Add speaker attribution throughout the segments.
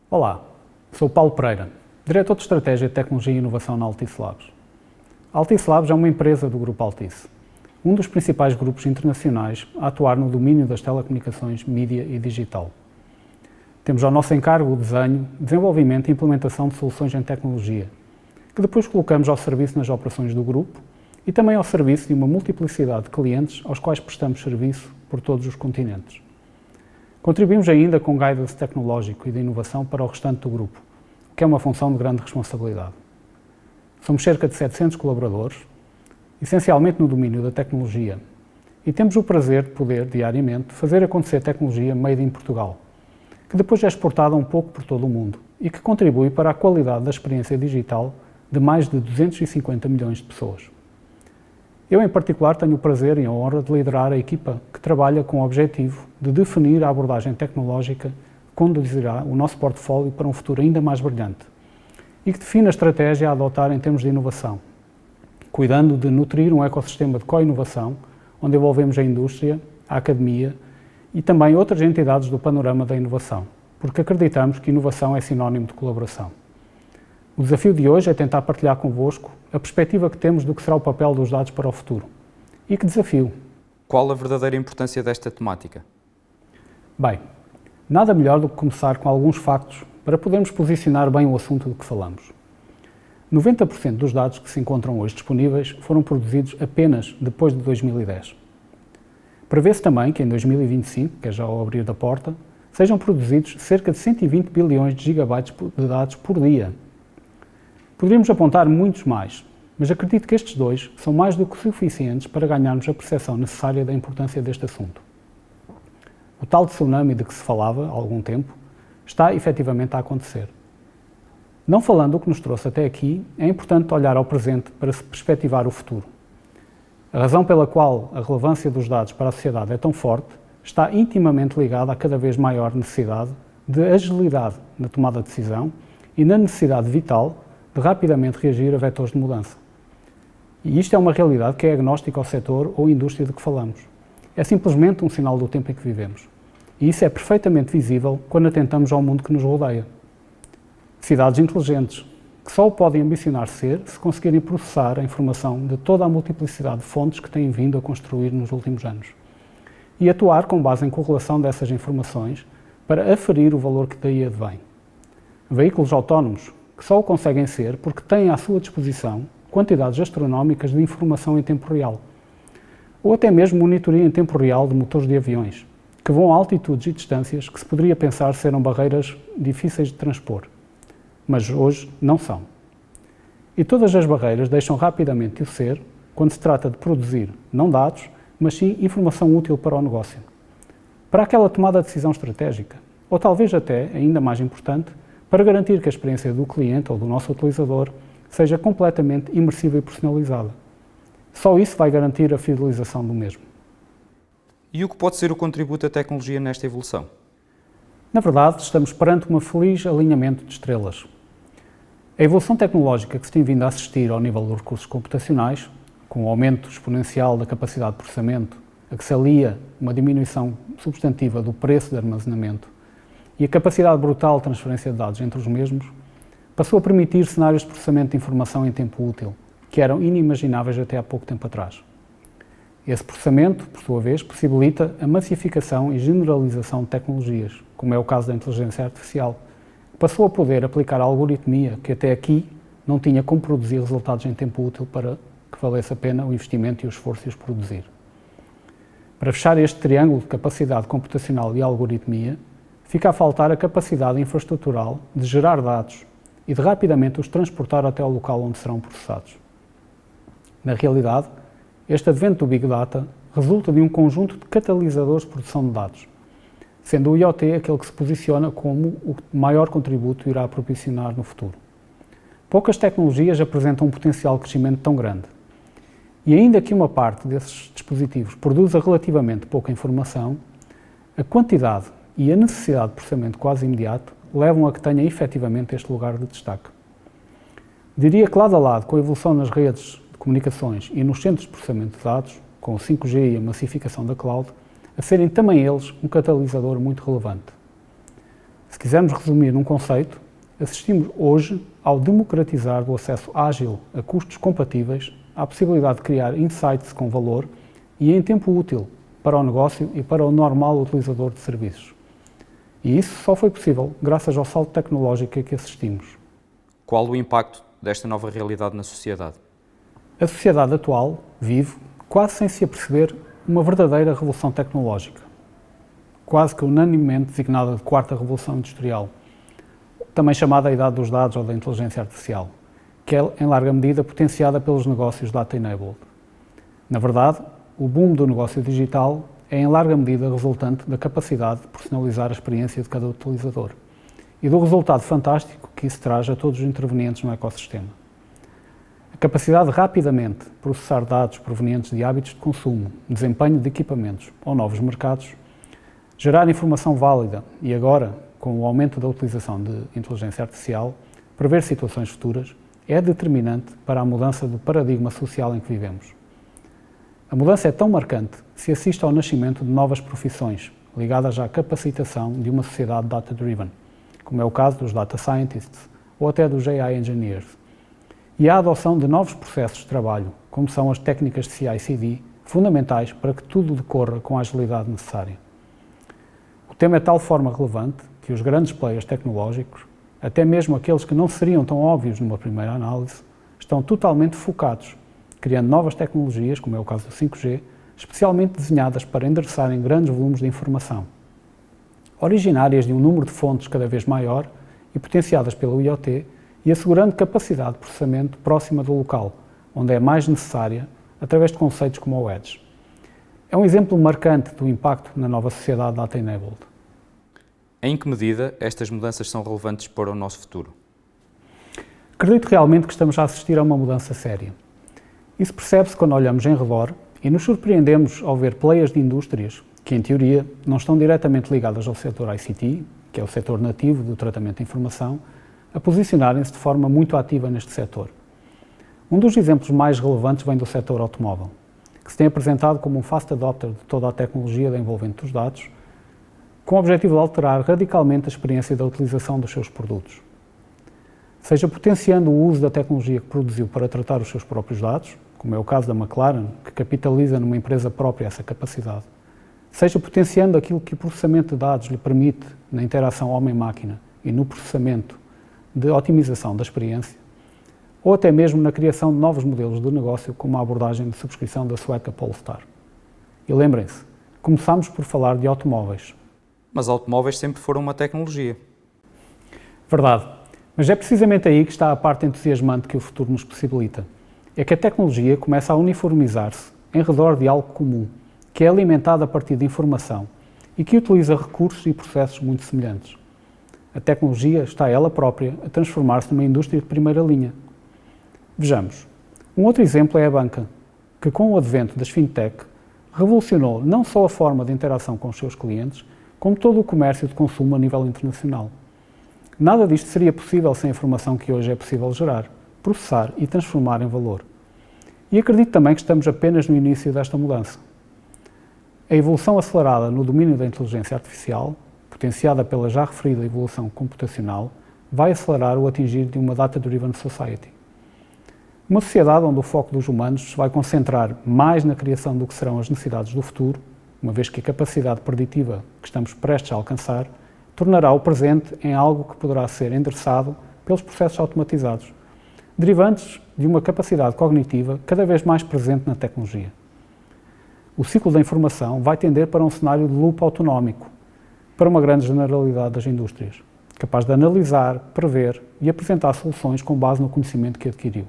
Speaker 1: Olá, sou Paulo Pereira, Diretor de Estratégia, Tecnologia e Inovação na Altice Labs. A Altice Labs é uma empresa do Grupo Altice, um dos principais grupos internacionais a atuar no domínio das telecomunicações, mídia e digital. Temos ao nosso encargo o desenho, desenvolvimento e implementação de soluções em tecnologia, que depois colocamos ao serviço nas operações do grupo e também ao serviço de uma multiplicidade de clientes aos quais prestamos serviço por todos os continentes. Contribuímos ainda com guidance tecnológico e de inovação para o restante do grupo, que é uma função de grande responsabilidade. Somos cerca de 700 colaboradores, essencialmente no domínio da tecnologia, e temos o prazer de poder, diariamente, fazer acontecer tecnologia made in Portugal, que depois é exportada um pouco por todo o mundo e que contribui para a qualidade da experiência digital de mais de 250 milhões de pessoas. Eu, em particular, tenho o prazer e a honra de liderar a equipa que trabalha com o objetivo de definir a abordagem tecnológica que conduzirá o nosso portfólio para um futuro ainda mais brilhante e que define a estratégia a adotar em termos de inovação, cuidando de nutrir um ecossistema de co-inovação, onde envolvemos a indústria, a academia e também outras entidades do panorama da inovação, porque acreditamos que inovação é sinónimo de colaboração. O desafio de hoje é tentar partilhar convosco a perspectiva que temos do que será o papel dos dados para o futuro. E que desafio!
Speaker 2: Qual a verdadeira importância desta temática?
Speaker 1: Bem, nada melhor do que começar com alguns factos para podermos posicionar bem o assunto do que falamos. 90% dos dados que se encontram hoje disponíveis foram produzidos apenas depois de 2010. Prevê-se também que em 2025, que é já ao abrir da porta, sejam produzidos cerca de 120 bilhões de gigabytes de dados por dia. Poderíamos apontar muitos mais, mas acredito que estes dois são mais do que suficientes para ganharmos a percepção necessária da importância deste assunto. O tal tsunami de que se falava há algum tempo está efetivamente a acontecer. Não falando do que nos trouxe até aqui, é importante olhar ao presente para se perspectivar o futuro. A razão pela qual a relevância dos dados para a sociedade é tão forte está intimamente ligada à cada vez maior necessidade de agilidade na tomada de decisão e na necessidade vital de rapidamente reagir a vetores de mudança. E isto é uma realidade que é agnóstica ao setor ou indústria de que falamos. É simplesmente um sinal do tempo em que vivemos. E isso é perfeitamente visível quando atentamos ao mundo que nos rodeia. Cidades inteligentes, que só o podem ambicionar ser se conseguirem processar a informação de toda a multiplicidade de fontes que têm vindo a construir nos últimos anos. E atuar com base em correlação dessas informações para aferir o valor que daí advém. Veículos autónomos, que só o conseguem ser porque têm à sua disposição quantidades astronómicas de informação em tempo real. Ou até mesmo monitoria em tempo real de motores de aviões, que vão a altitudes e distâncias que se poderia pensar serem barreiras difíceis de transpor. Mas hoje não são. E todas as barreiras deixam rapidamente de o ser quando se trata de produzir, não dados, mas sim informação útil para o negócio. Para aquela tomada de decisão estratégica, ou talvez até, ainda mais importante, para garantir que a experiência do cliente ou do nosso utilizador seja completamente imersiva e personalizada. Só isso vai garantir a fidelização do mesmo.
Speaker 2: E o que pode ser o contributo da tecnologia nesta evolução?
Speaker 1: Na verdade, estamos perante um feliz alinhamento de estrelas. A evolução tecnológica que se tem vindo a assistir ao nível dos recursos computacionais, com o aumento exponencial da capacidade de processamento, a que se alia uma diminuição substantiva do preço de armazenamento e a capacidade brutal de transferência de dados entre os mesmos, passou a permitir cenários de processamento de informação em tempo útil, que eram inimagináveis até há pouco tempo atrás. Esse processamento, por sua vez, possibilita a massificação e generalização de tecnologias, como é o caso da inteligência artificial, que passou a poder aplicar a algoritmia que até aqui não tinha como produzir resultados em tempo útil para que valesse a pena o investimento e o esforço de os produzir. Para fechar este triângulo de capacidade computacional e algoritmia, fica a faltar a capacidade infraestrutural de gerar dados e de rapidamente os transportar até ao local onde serão processados. Na realidade, este advento do Big Data resulta de um conjunto de catalisadores de produção de dados, sendo o IoT aquele que se posiciona como o maior contributo irá proporcionar no futuro. Poucas tecnologias apresentam um potencial de crescimento tão grande. E ainda que uma parte desses dispositivos produza relativamente pouca informação, a quantidade e a necessidade de processamento quase imediato levam a que tenha efetivamente este lugar de destaque. Diria que lado a lado com a evolução nas redes de comunicações e nos centros de processamento de dados, com o 5G e a massificação da cloud, a serem também eles um catalisador muito relevante. Se quisermos resumir num conceito, assistimos hoje ao democratizar do acesso ágil a custos compatíveis, à possibilidade de criar insights com valor e em tempo útil para o negócio e para o normal utilizador de serviços. E isso só foi possível graças ao salto tecnológico a que assistimos.
Speaker 2: Qual o impacto desta nova realidade na sociedade?
Speaker 1: A sociedade atual vive, quase sem se aperceber, uma verdadeira revolução tecnológica, quase que unanimemente designada de quarta revolução industrial, também chamada a idade dos dados ou da inteligência artificial, que é, em larga medida, potenciada pelos negócios data-enabled. Na verdade, o boom do negócio digital é, em larga medida, resultante da capacidade de personalizar a experiência de cada utilizador e do resultado fantástico que isso traz a todos os intervenientes no ecossistema. A capacidade de rapidamente processar dados provenientes de hábitos de consumo, desempenho de equipamentos ou novos mercados, gerar informação válida e agora, com o aumento da utilização de inteligência artificial, prever situações futuras, é determinante para a mudança do paradigma social em que vivemos. A mudança é tão marcante que se assiste ao nascimento de novas profissões ligadas à capacitação de uma sociedade data-driven, como é o caso dos data scientists ou até dos AI engineers, e à adoção de novos processos de trabalho, como são as técnicas de CI/CD, fundamentais para que tudo decorra com a agilidade necessária. O tema é de tal forma relevante que os grandes players tecnológicos, até mesmo aqueles que não seriam tão óbvios numa primeira análise, estão totalmente focados, criando novas tecnologias, como é o caso do 5G, especialmente desenhadas para endereçarem grandes volumes de informação, originárias de um número de fontes cada vez maior e potenciadas pelo IoT, e assegurando capacidade de processamento próxima do local, onde é mais necessária, através de conceitos como o Edge. É um exemplo marcante do impacto na nova sociedade data-enabled.
Speaker 2: Em que medida estas mudanças são relevantes para o nosso futuro?
Speaker 1: Acredito realmente que estamos a assistir a uma mudança séria. Isso percebe-se quando olhamos em redor e nos surpreendemos ao ver players de indústrias que, em teoria, não estão diretamente ligadas ao setor ICT, que é o setor nativo do tratamento de informação, a posicionarem-se de forma muito ativa neste setor. Um dos exemplos mais relevantes vem do setor automóvel, que se tem apresentado como um fast adopter de toda a tecnologia de envolvimento dos dados, com o objetivo de alterar radicalmente a experiência da utilização dos seus produtos. Seja potenciando o uso da tecnologia que produziu para tratar os seus próprios dados, como é o caso da McLaren, que capitaliza numa empresa própria essa capacidade, seja potenciando aquilo que o processamento de dados lhe permite na interação homem-máquina e no processamento de otimização da experiência, ou até mesmo na criação de novos modelos de negócio, como a abordagem de subscrição da sueca Polestar. E lembrem-se, começámos por falar de automóveis.
Speaker 2: Mas automóveis sempre foram uma tecnologia.
Speaker 1: Verdade, mas é precisamente aí que está a parte entusiasmante que o futuro nos possibilita. É que a tecnologia começa a uniformizar-se em redor de algo comum, que é alimentado a partir de informação e que utiliza recursos e processos muito semelhantes. A tecnologia está ela própria a transformar-se numa indústria de primeira linha. Vejamos, um outro exemplo é a banca, que com o advento das fintech revolucionou não só a forma de interação com os seus clientes, como todo o comércio de consumo a nível internacional. Nada disto seria possível sem a informação que hoje é possível gerar, processar e transformar em valor. E acredito também que estamos apenas no início desta mudança. A evolução acelerada no domínio da inteligência artificial, potenciada pela já referida evolução computacional, vai acelerar o atingir de uma data-driven society. Uma sociedade onde o foco dos humanos se vai concentrar mais na criação do que serão as necessidades do futuro, uma vez que a capacidade preditiva que estamos prestes a alcançar tornará o presente em algo que poderá ser endereçado pelos processos automatizados, derivantes de uma capacidade cognitiva cada vez mais presente na tecnologia. O ciclo da informação vai tender para um cenário de loop autonómico, para uma grande generalidade das indústrias, capaz de analisar, prever e apresentar soluções com base no conhecimento que adquiriu.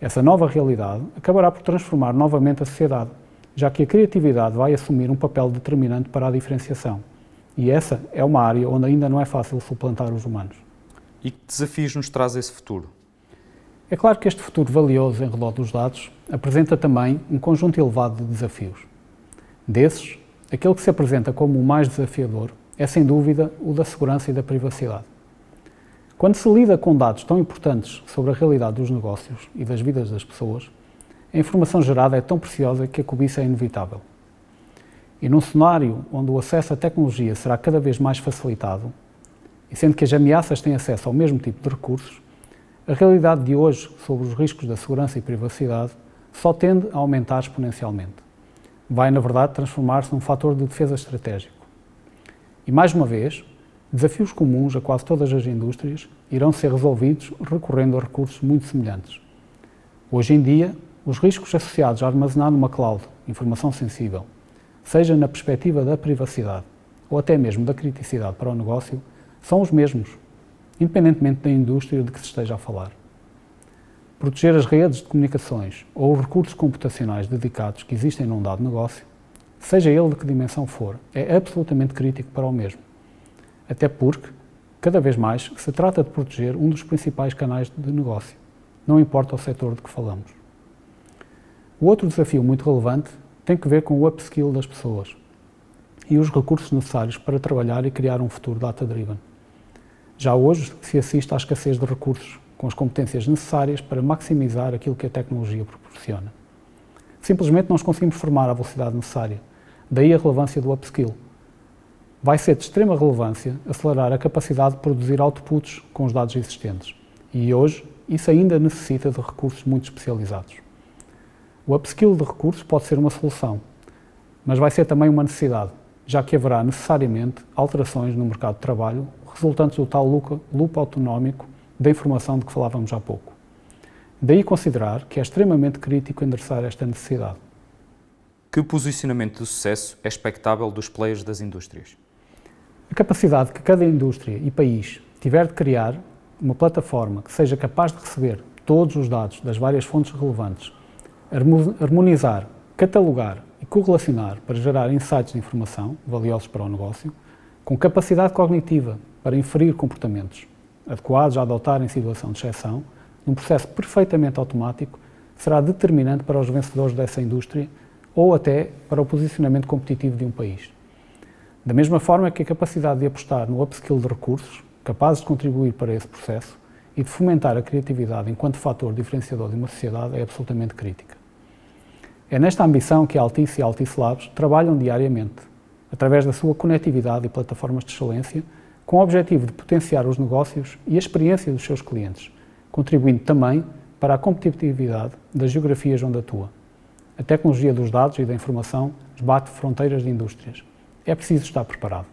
Speaker 1: Essa nova realidade acabará por transformar novamente a sociedade, já que a criatividade vai assumir um papel determinante para a diferenciação. E essa é uma área onde ainda não é fácil suplantar os humanos.
Speaker 2: E que desafios nos traz esse futuro?
Speaker 1: É claro que este futuro valioso em redor dos dados apresenta também um conjunto elevado de desafios. Desses, aquele que se apresenta como o mais desafiador é, sem dúvida, o da segurança e da privacidade. Quando se lida com dados tão importantes sobre a realidade dos negócios e das vidas das pessoas, a informação gerada é tão preciosa que a cobiça é inevitável. E num cenário onde o acesso à tecnologia será cada vez mais facilitado, E sendo que as ameaças têm acesso ao mesmo tipo de recursos, a realidade de hoje sobre os riscos da segurança e privacidade só tende a aumentar exponencialmente. Vai, na verdade, transformar-se num fator de defesa estratégico. E, mais uma vez, desafios comuns a quase todas as indústrias irão ser resolvidos recorrendo a recursos muito semelhantes. Hoje em dia, os riscos associados a armazenar numa cloud informação sensível, seja na perspectiva da privacidade ou até mesmo da criticidade para o negócio, são os mesmos, independentemente da indústria de que se esteja a falar. Proteger as redes de comunicações ou os recursos computacionais dedicados que existem num dado negócio, seja ele de que dimensão for, é absolutamente crítico para o mesmo. Até porque, cada vez mais, se trata de proteger um dos principais canais de negócio, não importa o setor de que falamos. O outro desafio muito relevante tem que ver com o upskill das pessoas e os recursos necessários para trabalhar e criar um futuro data-driven. Já hoje se assiste à escassez de recursos com as competências necessárias para maximizar aquilo que a tecnologia proporciona. Simplesmente não os conseguimos formar à velocidade necessária, daí a relevância do upskill. Vai ser de extrema relevância acelerar a capacidade de produzir outputs com os dados existentes e hoje isso ainda necessita de recursos muito especializados. O upskill de recursos pode ser uma solução, mas vai ser também uma necessidade, já que haverá necessariamente alterações no mercado de trabalho resultantes do tal loop autonómico da informação de que falávamos há pouco. Daí considerar que é extremamente crítico endereçar esta necessidade.
Speaker 2: Que posicionamento de sucesso é expectável dos players das indústrias?
Speaker 1: A capacidade que cada indústria e país tiver de criar uma plataforma que seja capaz de receber todos os dados das várias fontes relevantes, harmonizar, catalogar e correlacionar para gerar insights de informação valiosos para o negócio, com capacidade cognitiva para inferir comportamentos adequados a adotar em situação de exceção, num processo perfeitamente automático, será determinante para os vencedores dessa indústria ou até para o posicionamento competitivo de um país. Da mesma forma que a capacidade de apostar no upskill de recursos, capazes de contribuir para esse processo e de fomentar a criatividade enquanto fator diferenciador de uma sociedade é absolutamente crítica. É nesta ambição que a Altice e a Altice Labs trabalham diariamente, através da sua conectividade e plataformas de excelência, com o objetivo de potenciar os negócios e a experiência dos seus clientes, contribuindo também para a competitividade das geografias onde atua. A tecnologia dos dados e da informação esbate fronteiras de indústrias. É preciso estar preparado.